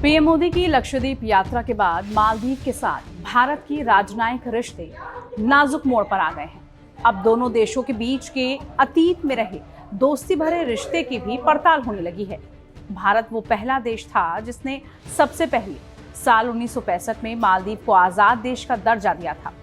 PM Modi की लक्षद्वीप यात्रा के बाद मालदीव के साथ भारत की राजनयिक रिश्ते नाजुक मोड़ पर आ गए हैं। अब दोनों देशों के बीच के अतीत में रहे दोस्ती भरे रिश्ते की भी पड़ताल होने लगी है। भारत वो पहला देश था जिसने सबसे पहले साल 1965 में मालदीव को आजाद देश का दर्जा दिया था।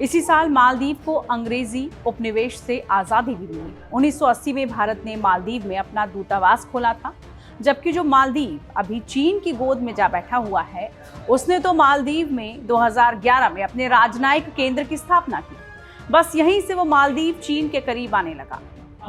इसी साल मालदीव को अंग्रेजी उपनिवेश से आजादी भी मिली। 1980 में भारत ने मालदीव में अपना दूतावास खोला था, जबकि जो मालदीव अभी चीन की गोद में जा बैठा हुआ है, उसने तो मालदीव में 2011 में अपने राजनयिक केंद्र की स्थापना की। बस यहीं से वो मालदीव चीन के करीब आने लगा,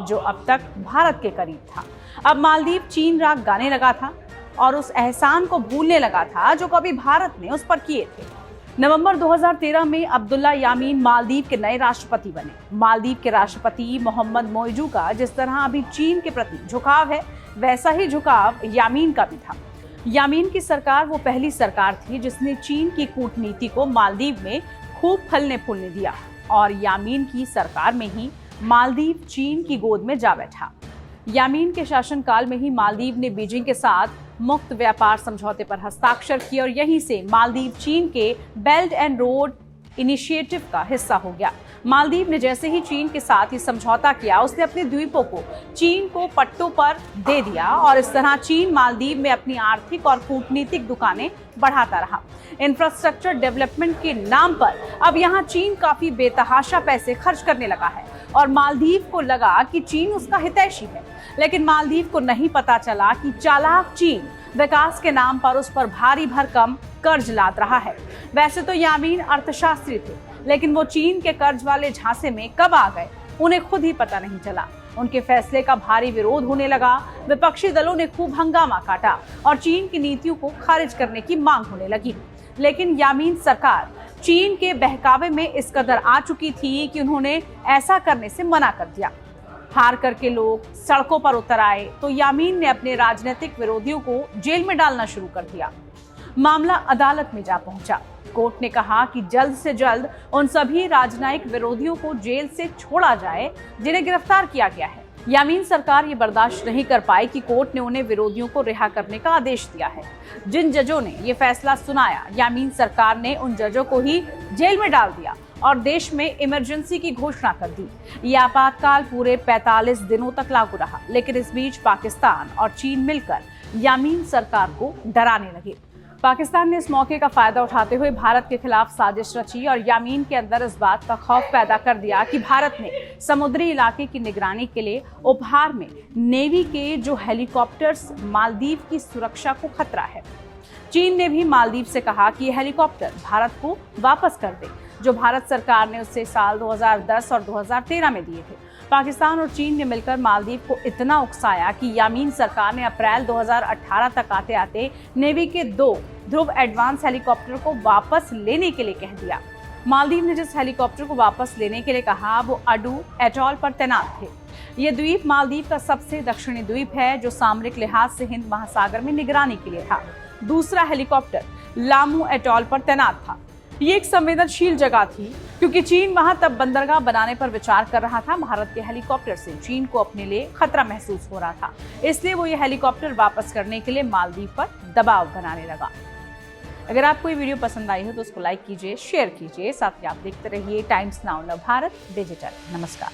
जो अब तक भारत के करीब था। अब मालदीव चीन राग गाने लगा था और उस एहसान को भूलने लगा था जो कभी भारत ने उस पर किए थे। नवंबर 2013 में अब्दुल्ला यामीन मालदीव के नए राष्ट्रपति बने। मालदीव के राष्ट्रपति मोहम्मद मोइजू का जिस तरह अभी चीन के प्रति झुकाव है, वैसा ही झुकाव यामीन का भी था। यामीन की सरकार वो पहली सरकार थी जिसने चीन की कूटनीति को मालदीव में खूब फलने फूलने दिया और यामीन की सरकार में ही मालदीव चीन की गोद में जा बैठा। यामीन के शासनकाल में ही मालदीव ने बीजिंग के साथ मुक्त व्यापार समझौते पर हस्ताक्षर किए और यहीं से मालदीव चीन के बेल्ट एंड रोड इनिशिएटिव का हिस्सा हो गया। मालदीव ने जैसे ही चीन के साथ ये समझौता किया, उसने अपने द्वीपों को चीन को पट्टों पर दे दिया और इस तरह चीन मालदीव में अपनी आर्थिक और कूटनीतिक दुकानें बढ़ाता रहा। इंफ्रास्ट्रक्चर डेवलपमेंट के नाम पर अब यहाँ चीन काफी बेतहाशा पैसे खर्च करने लगा है और मालदीव को लगा कि चीन उसका हितैषी है, लेकिन मालदीव को नहीं पता चला कि चालाक चीन विकास के नाम पर उस पर भारी भरकम कर्ज लाद रहा है। वैसे तो यामीन अर्थशास्त्री थे, लेकिन वो चीन के कर्ज वाले झांसे में कब आ गए उन्हें खुद ही पता नहीं चला। उनके फैसले का भारी विरोध होने लगा। विपक्षी दलों ने खूब हंगामा काटा और चीन की नीतियों को खारिज करने की मांग होने लगी। लेकिन यामीन सरकार चीन के बहकावे में इस कदर आ चुकी थी कि उन्होंने ऐसा करने से मना कर दिया। हार करके लोग सड़कों पर उतर आए तो यामीन ने अपने राजनीतिक विरोधियों को जेल में डालना शुरू कर दिया। मामला अदालत में जा पहुंचा। कोर्ट ने कहा कि जल्द से जल्द उन सभी राजनयिक विरोधियों को जेल से छोड़ा जाए जिन्हें गिरफ्तार किया गया है। यामीन सरकार ये बर्दाश्त नहीं कर पाई कि कोर्ट ने उन्हें विरोधियों को रिहा करने का आदेश दिया है। जिन जजों ने ये फैसला सुनाया, यामीन सरकार ने उन जजों को ही जेल में डाल दिया और देश में इमरजेंसी की घोषणा कर दी। ये आपातकाल पूरे 45 दिनों तक लागू रहा, लेकिन इस बीच पाकिस्तान और चीन मिलकर यामीन सरकार को डराने लगे। पाकिस्तान ने इस मौके का फायदा उठाते हुए भारत के खिलाफ साजिश रची और यामीन के अंदर इस बात का खौफ पैदा कर दिया कि भारत ने समुद्री इलाके की निगरानी के लिए उपहार में नेवी के जो हेलीकॉप्टर्स मालदीव की सुरक्षा को खतरा है। चीन ने भी मालदीव से कहा कि ये हेलीकॉप्टर भारत को वापस कर दे, जो भारत सरकार ने उससे साल 2010 और 2013 में दिए थे। पाकिस्तान और चीन ने मिलकर मालदीव को इतना उकसाया कि यामीन सरकार ने अप्रैल 2018 तक आते आते नेवी के 2 ध्रुव एडवांस हेलीकॉप्टर को वापस लेने के लिए कह दिया। मालदीव ने जिस हेलीकॉप्टर को वापस लेने के लिए कहा, वो अडू एटॉल पर तैनात थे। ये द्वीप मालदीव का सबसे दक्षिणी द्वीप है जो सामरिक लिहाज से हिंद महासागर में निगरानी के लिए था। दूसरा हेलीकॉप्टर लामू एटॉल पर तैनात था। ये एक संवेदनशील जगह थी क्योंकि चीन वहां तब बंदरगाह बनाने पर विचार कर रहा था। भारत के हेलीकॉप्टर से चीन को अपने लिए खतरा महसूस हो रहा था, इसलिए वो ये हेलीकॉप्टर वापस करने के लिए मालदीव पर दबाव बनाने लगा। अगर आपको ये वीडियो पसंद आई हो तो उसको लाइक कीजिए, शेयर कीजिए। साथ ही आप देखते रहिए टाइम्स नाउ भारत डिजिटल। नमस्कार।